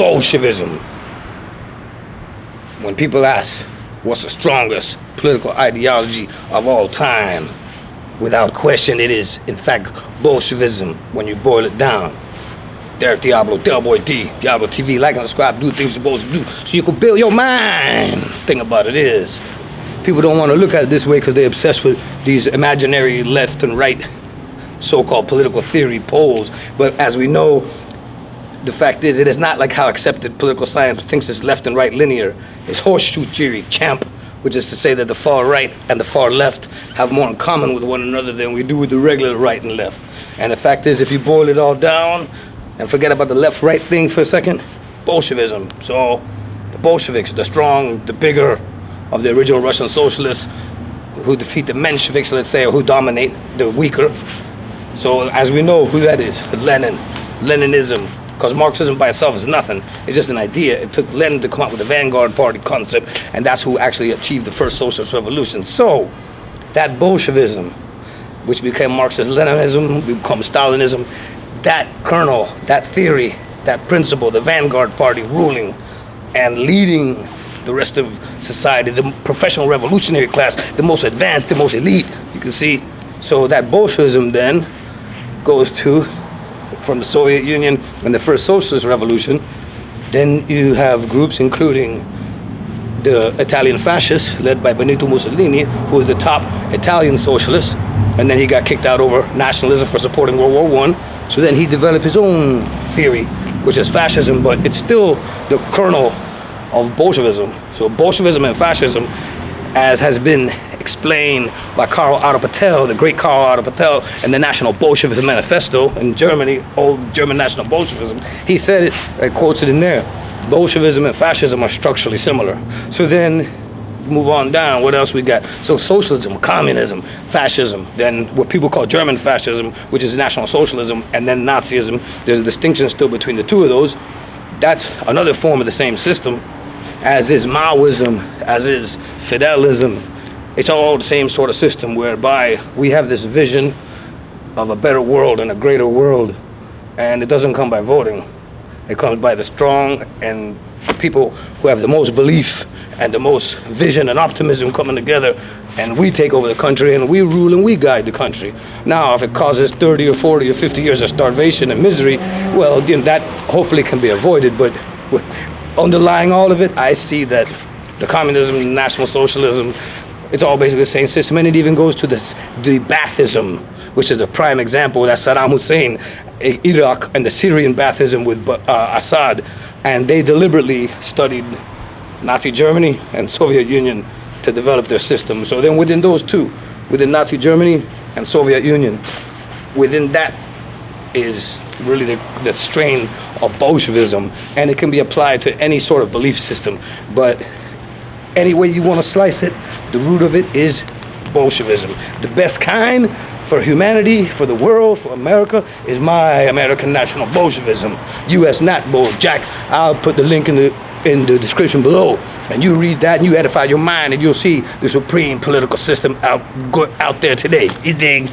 Bolshevism. When people ask, what's the strongest political ideology of all time? Without question, it is, in fact, Bolshevism when you boil it down. Derek Diablo, Delboy D, Diablo TV, like and subscribe, do things you're supposed to do so you can build your mind. Thing about it is, people don't want to look at it this way because they're obsessed with these imaginary left and right so-called political theory poles. But as we know, the fact is, it is not like how accepted political science thinks it's left and right linear. It's horseshoe theory, champ, which is to say that the far right and the far left have more in common with one another than we do with the regular right and left. And the fact is, if you boil it all down and forget about the left-right thing for a second, Bolshevism. So the Bolsheviks, the strong, the bigger of the original Russian socialists who defeat the Mensheviks, let's say, or who dominate the weaker. So as we know who that is, Lenin, Leninism, because Marxism by itself is nothing. It's just an idea. It took Lenin to come up with the vanguard party concept, and that's who actually achieved the first socialist revolution. So that Bolshevism, which became Marxist-Leninism, become Stalinism, that kernel, that theory, that principle, the vanguard party ruling and leading the rest of society, the professional revolutionary class, the most advanced, the most elite, you can see. So that Bolshevism then goes to, from the Soviet Union and the first socialist revolution. Then you have groups including the Italian fascists led by Benito Mussolini, who was the top Italian socialist, and then he got kicked out over nationalism for supporting World War I. So then he developed his own theory, which is fascism, but it's still the kernel of Bolshevism. So Bolshevism and fascism, as has been explained by Karl Otto Patel, the great Karl Otto Patel, in the National Bolshevist Manifesto in Germany, old German National Bolshevism, he said it, I quotes it in there, Bolshevism and fascism are structurally similar. So then move on down, what else we got? So socialism, communism, fascism, then what people call German fascism, which is National Socialism, and then Nazism. There's a distinction still between the two of those. That's another form of the same system, as is MAOISm, as is FIDELISM. It's all the same sort of system whereby we have this vision of a better world and a greater world, and it doesn't come by voting. It comes by the strong and the people who have the most belief and the most vision and optimism coming together, and we take over the country and we rule and we guide the country. Now, if it causes 30 or 40 or 50 years of starvation and misery, well, again, that hopefully can be avoided, but underlying all of it, I see that the communism, National Socialism, it's all basically the same system, and it even goes to the Baathism, which is the prime example. That's Saddam Hussein, Iraq, and the Syrian Baathism with Assad, and they deliberately studied Nazi Germany and Soviet Union to develop their system. So then within those two, within Nazi Germany and Soviet Union, within that is really the strain of Bolshevism, and it can be applied to any sort of belief system. But any way you want to slice it, the root of it is Bolshevism. The best kind for humanity, for the world, for America, is my American National Bolshevism, US Nat Bull Jack. I'll put the link in the description below, and you read that and you edify your mind, and you'll see the supreme political system out there today. You dig?